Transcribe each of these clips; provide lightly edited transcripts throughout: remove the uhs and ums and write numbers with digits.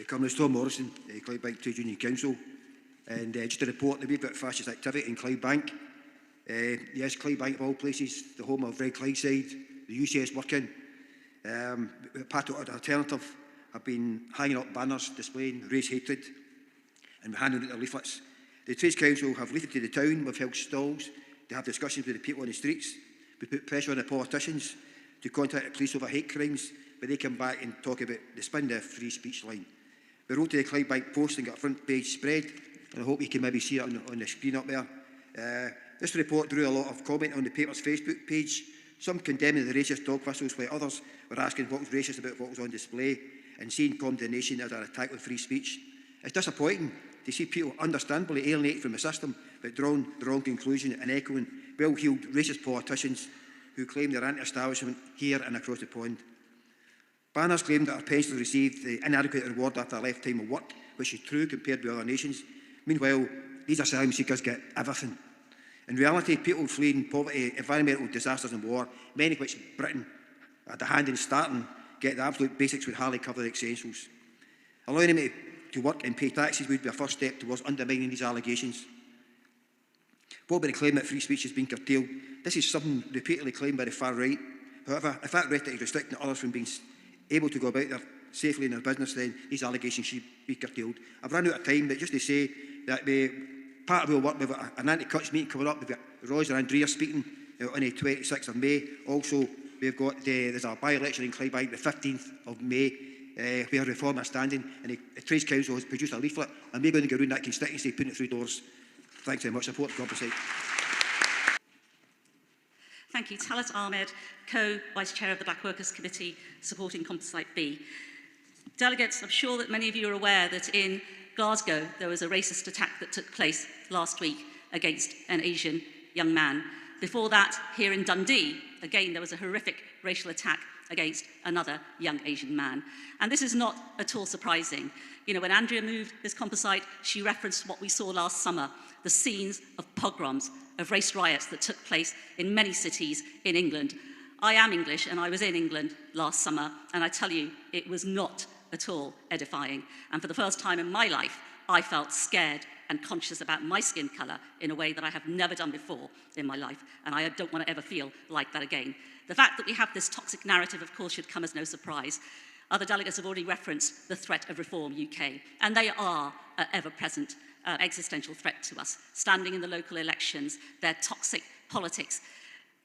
Comrades Tom Morrison, Clydebank Trade Union Council, and just a report on a wee bit of fascist activity in Clydebank. Yes, Clydebank of all places, the home of Red Clydeside, the UCS working. Pato Alternative have been hanging up banners displaying race hatred and handing out their leaflets. The Trades Council have leafleted the town, we've held stalls to have discussions with the people on the streets. We put pressure on the politicians to contact the police over hate crimes, but they come back and talk about the spin the free speech line. We wrote to the Clydebank Post and got a front page spread, and I hope you can maybe see it on the screen up there. This report drew a lot of comment on the paper's Facebook page, some condemning the racist dog whistles, while others were asking what was racist about what was on display and seeing condemnation as an attack on free speech. It's disappointing to see people understandably alienated from the system, but drawn the wrong conclusion and echoing well-heeled racist politicians who claim they're anti-establishment here and across the pond. Banners claim that our pensioners received the inadequate reward after a lifetime of work, which is true compared with other nations. Meanwhile, these asylum seekers get everything. In reality, people fleeing poverty, environmental disasters and war, many of which Britain had a hand in starting, get the absolute basics would hardly cover the essentials. Allowing them to work and pay taxes would be a first step towards undermining these allegations. What about the claim that free speech has been curtailed? This is something repeatedly claimed by the far right. However, if that rhetoric is restricting others from being able to go about safely in their business, then these allegations should be curtailed. I've run out of time, but just to say that part of our work, we've got an anti-cuts meeting coming up. We've got Roger Andrea speaking on the 26th of May. Also, we've got there's a by-election in Clydebank the 15th of May, where Reform are standing, and the Trades Council has produced a leaflet, and we're going to go around that constituency, putting it through doors. Thanks very much. Support the composite. Thank you. Talat Ahmed, Co-Vice Chair of the Black Workers Committee, supporting Composite B. Delegates, I'm sure that many of you are aware that in Glasgow there was a racist attack that took place last week against an Asian young man. Before that, here in Dundee, again, there was a horrific racial attack against another young Asian man. And this is not at all surprising. You know, when Andrea moved this composite, she referenced what we saw last summer, the scenes of pogroms, of race riots that took place in many cities in England. I am English, and I was in England last summer, and I tell you, it was not at all edifying. And for the first time in my life, I felt scared and conscious about my skin colour in a way that I have never done before in my life, and I don't want to ever feel like that again. The fact that we have this toxic narrative, of course, should come as no surprise. Other delegates have already referenced the threat of Reform UK, and they are an ever-present existential threat to us. Standing in the local elections, their toxic politics.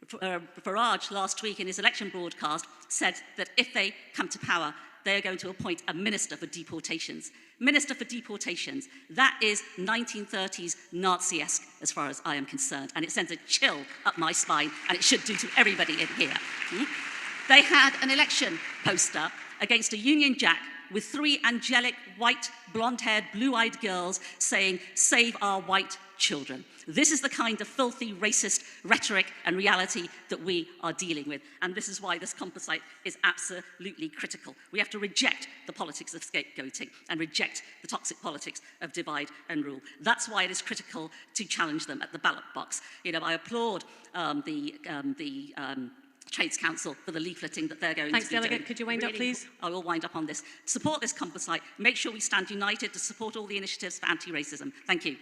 Farage last week in his election broadcast said that if they come to power, they are going to appoint a Minister for Deportations. Minister for Deportations. That is 1930s Nazi-esque as far as I am concerned, and it sends a chill up my spine, and it should do to everybody in here. They had an election poster against a Union Jack with 3 angelic, white, blonde-haired, blue-eyed girls saying, "Save our white children." This is the kind of filthy, racist rhetoric and reality that we are dealing with. And this is why this composite is absolutely critical. We have to reject the politics of scapegoating and reject the toxic politics of divide and rule. That's why it is critical to challenge them at the ballot box. You know, I applaud the Trades Council for the leafleting that they're going to be doing. Delegate. Could you wind up, please? I will wind up on this. Support this composite. Make sure we stand united to support all the initiatives for anti-racism. Thank you.